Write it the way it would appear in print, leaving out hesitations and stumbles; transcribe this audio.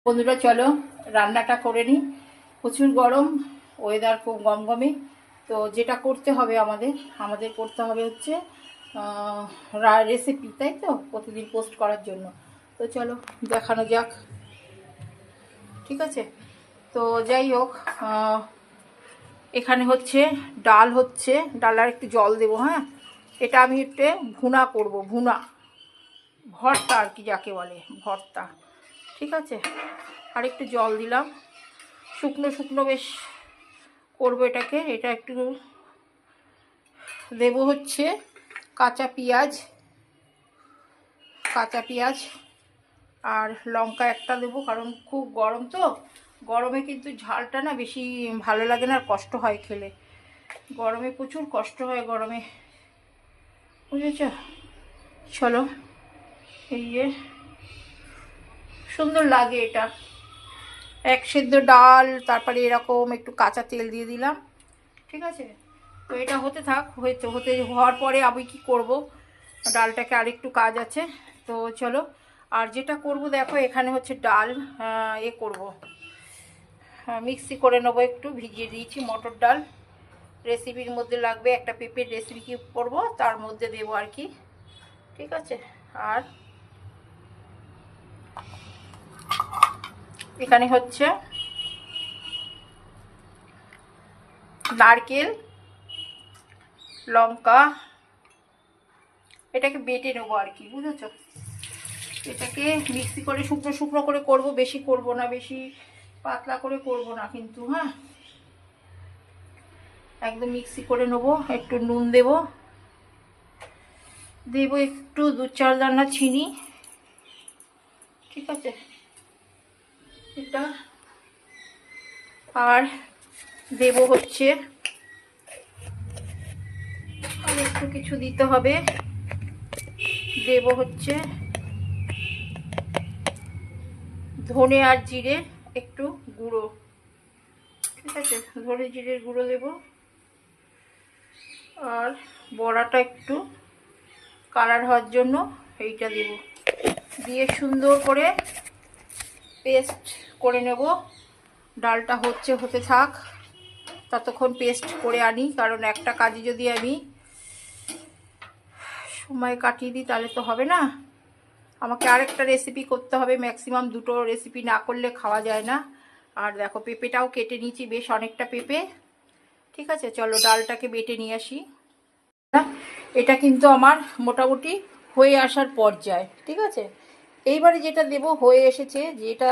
বন্ধুরা চলো রান্নাটা করে নিই। প্রচুর গরম, ওয়েদার খুব গমগমে। তো যেটা করতে হবে আমাদের করতে হবে হচ্ছে রেসিপি, তাই তো, প্রতিদিন পোস্ট করার জন্য। তো চলো দেখানো যাক, ঠিক আছে? তো যাই হোক, এখানে হচ্ছে ডাল আর একটু জল দেবো। হ্যাঁ, এটা আমি একটু ভুনা করব, ভর্তা আর কি, যাকে বলে ভর্তা, ঠিক আছে? আর একটু জল দিলাম, শুকনো শুকনো বেশ করবো এটাকে। এটা একটু দেবো হচ্ছে কাঁচা পেঁয়াজ আর লঙ্কা একটা দেবো, কারণ খুব গরম তো। গরমে কিন্তু ঝালটা না বেশি ভালো লাগে না, আর কষ্ট হয় খেলে। গরমে প্রচুর কষ্ট হয় গরমে, বুঝেছ? চলো, এই যে সুন্দর লাগে এটা, এক সেদ্ধ ডাল, তারপরে এরকম একটু কাঁচা তেল দিয়ে দিলাম, ঠিক আছে? তো এটা হতে থাক, হওয়ার পরে আমি কি করব, ডালটাকে আরেকটু কাজ আছে। তো চলো, আর যেটা করব দেখো, এখানে হচ্ছে ডাল করব, মিক্সি করে নেবো, একটু ভিজিয়ে দিয়েছি মটর ডাল। রেসিপির মধ্যে লাগবে, একটা পেঁপের রেসিপি কি করবো তার মধ্যে দেবো আর কি, ঠিক আছে? আর এখানে হচ্ছে নারকেল, লঙ্কা, এটাকে বেটে নেবো আর কি, বুঝেছো? এটাকে মিক্সি করে শুকনো শুকনো করে করব, বেশি করব না, বেশি পাতলা করে করব না কিন্তু, হ্যাঁ, একদম মিক্সি করে নেবো। একটু নুন দেবো একটু 2-4 দানা চিনি, ঠিক আছে? এটা আর দেবো হচ্ছে, আর একটু কিছু দিতে হবে, দেবো হচ্ছে ধনে আর জিরে একটু গুঁড়ো, ঠিক আছে? ধনে জিরের গুঁড়ো দেবো। আর বড়াটা একটু কালার হওয়ার জন্য এইটা দেব, দিয়ে সুন্দর করে পেস্ট করে নেব। ডালটা হতে থাক, ততক্ষণ পেস্ট করে আনি, কারণ একটা কাজে যদি আমি সময় কাটিয়ে দিই তাহলে তো হবে না। আমাকে আরেকটা রেসিপি করতে হবে, ম্যাক্সিমাম 2টো রেসিপি না করলে খাওয়া যায় না। আর দেখো পেঁপেটাও কেটে নিয়েছি, বেশ অনেকটা পেঁপে, ঠিক আছে? চলো ডালটাকে বেটে নিয়ে আসি। এটা কিন্তু আমার মোটামুটি হয়ে আসার পর্যায়ে, ঠিক আছে? এইবারে যেটা দেব হয়ে এসেছে, যেটা